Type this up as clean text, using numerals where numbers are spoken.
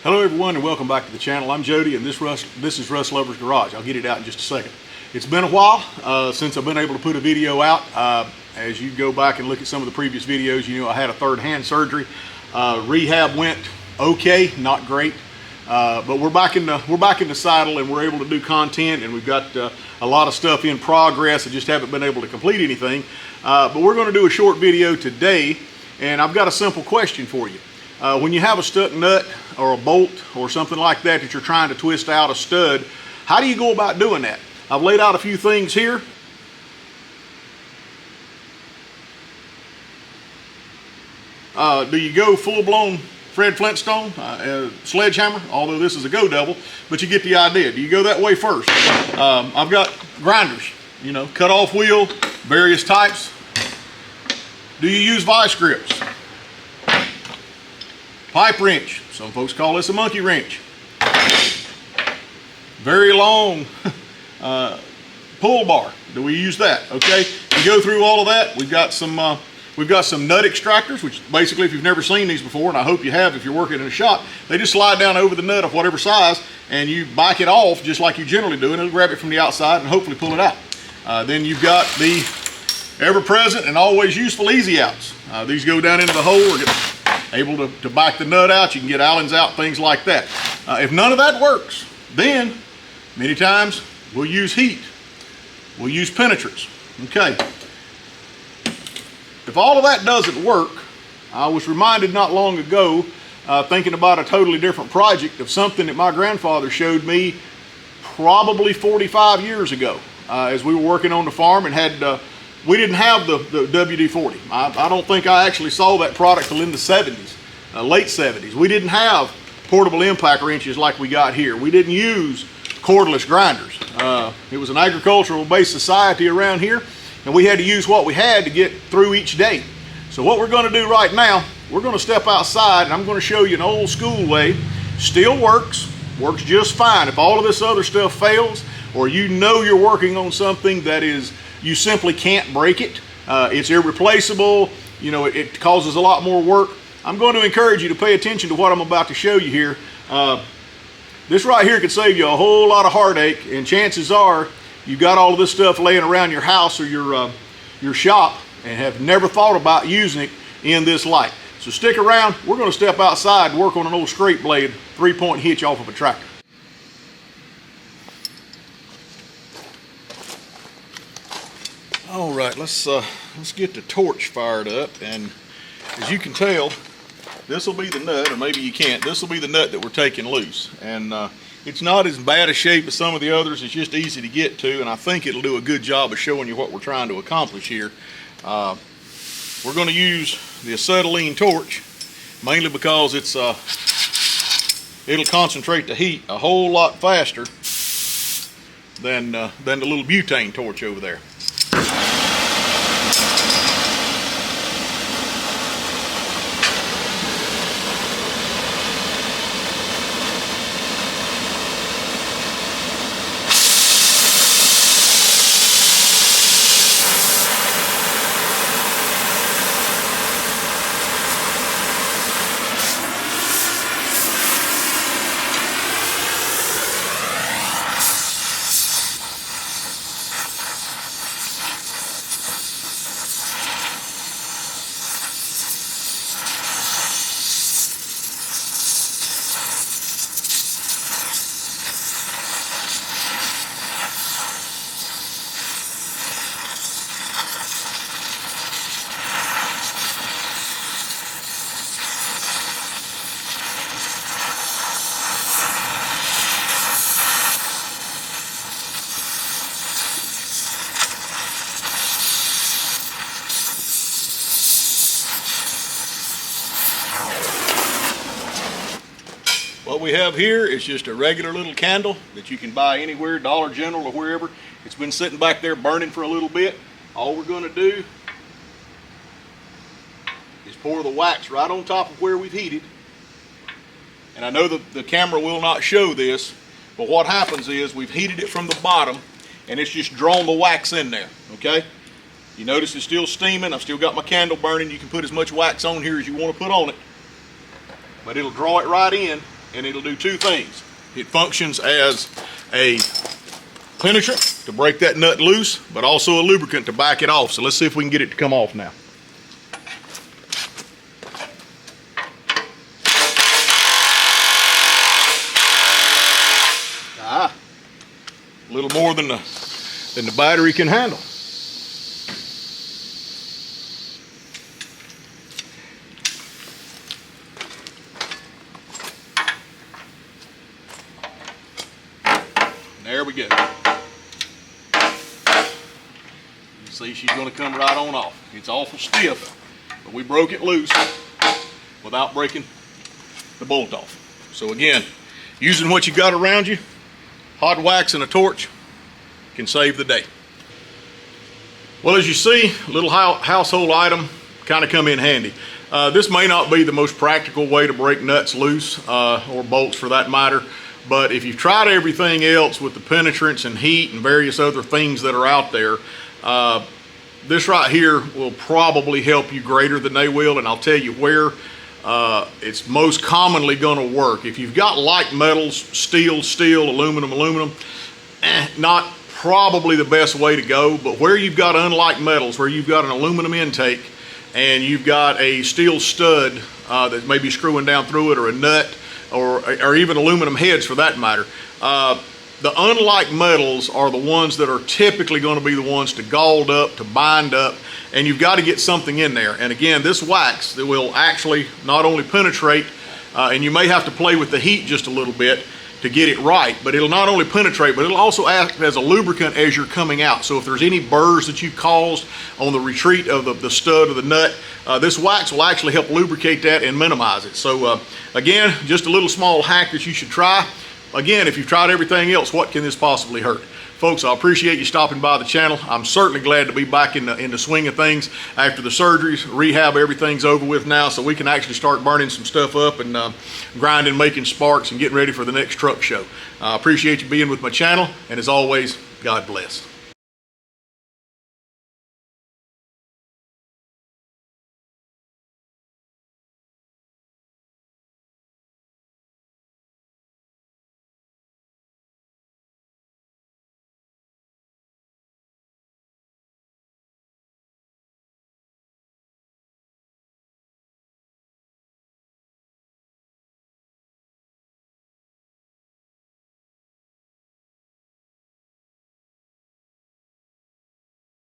Hello everyone and welcome back to the channel. I'm Jody and this is Russ Lover's Garage. I'll get it out in just a second. It's been a while since I've been able to put a video out. As you go back and look at some of the previous videos, you know I had a third hand surgery. Rehab went okay, not great, but we're back in the saddle and we're able to do content, and we've got a lot of stuff in progress. I just haven't been able to complete anything, but we're going to do a short video today, and I've got a simple question for you. When you have a stuck nut or a bolt or something like that that you're trying to twist out a stud, how do you go about doing that? I've laid out a few things here. Do you go full-blown Fred Flintstone, sledgehammer, although this is a go double, but you get the idea. Do you go that way first? I've got grinders, you know, cut off wheel, various types. Do you use vice grips? Pipe wrench, some folks call this a monkey wrench. Very long pull bar, do we use that? Okay, you go through all of that. We've got some nut extractors, which basically, if you've never seen these before, and I hope you have if you're working in a shop, they just slide down over the nut of whatever size, and you bike it off just like you generally do, and it'll grab it from the outside and hopefully pull it out. Then you've got the ever-present and always useful easy outs. These go down into the hole or get able to back the nut out. You can get Allens out, things like that. If none of that works, then many times we'll use heat. We'll use penetrants. Okay. If all of that doesn't work, I was reminded not long ago, thinking about a totally different project, of something that my grandfather showed me probably 45 years ago, as we were working on the farm and had we didn't have the WD-40. I don't think I actually saw that product till in the 70s, late 70s. We didn't have portable impact wrenches like we got here. We didn't use cordless grinders. It was an agricultural based society around here, and we had to use what we had to get through each day. So what we're going to do right now, we're going to step outside and I'm going to show you an old school way. Still works just fine. If all of this other stuff fails, or you know you're working on something that is, you simply can't break it, it's irreplaceable, you know, it causes a lot more work, I'm going to encourage you to pay attention to what I'm about to show you here. This right here could save you a whole lot of heartache, and chances are you've got all of this stuff laying around your house or your shop and have never thought about using it in this light. So stick around. We're going to step outside and work on an old straight blade 3-point hitch off of a tractor. All right, let's get the torch fired up, and as you can tell, this will be the nut, or maybe you can't. This will be the nut that we're taking loose, and it's not as bad a shape as some of the others. It's just easy to get to, and I think it'll do a good job of showing you what we're trying to accomplish here. We're going to use the acetylene torch mainly because it's it'll concentrate the heat a whole lot faster than the little butane torch over there. What we have here is just a regular little candle that you can buy anywhere, Dollar General or wherever. It's been sitting back there burning for a little bit. All we're going to do is pour the wax right on top of where we've heated. And I know the camera will not show this, but what happens is we've heated it from the bottom and it's just drawn the wax in there, okay? You notice it's still steaming. I've still got my candle burning. You can put as much wax on here as you want to put on it, but it'll draw it right in and it'll do two things. It functions as a penetrant to break that nut loose, but also a lubricant to back it off. So let's see if we can get it to come off now. A little more than the battery can handle. There we go. You see, she's going to come right on off. It's awful stiff, but we broke it loose without breaking the bolt off. So again, using what you got around you, hot wax and a torch can save the day. Well, as you see, a little household item kind of come in handy. This may not be the most practical way to break nuts loose, or bolts for that matter, but if you've tried everything else with the penetrants and heat and various other things that are out there, this right here will probably help you greater than they will, and I'll tell you where it's most commonly going to work. If you've got light metals, steel, aluminum, not probably the best way to go, but where you've got unlike metals, where you've got an aluminum intake and you've got a steel stud that may be screwing down through it, or a nut, or even aluminum heads for that matter, the unlike metals are the ones that are typically going to be the ones to gald up, to bind up, and you've got to get something in there. And again, this wax that will actually not only penetrate, and you may have to play with the heat just a little bit to get it right, but it'll not only penetrate, but it'll also act as a lubricant as you're coming out. So if there's any burrs that you caused on the retreat of the stud or the nut, this wax will actually help lubricate that and minimize it. So again, just a little small hack that you should try. Again, if you've tried everything else, what can this possibly hurt? Folks, I appreciate you stopping by the channel. I'm certainly glad to be back in the swing of things after the surgeries, rehab, everything's over with now, so we can actually start burning some stuff up and grinding, making sparks, and getting ready for the next truck show. I appreciate you being with my channel, and as always, God bless.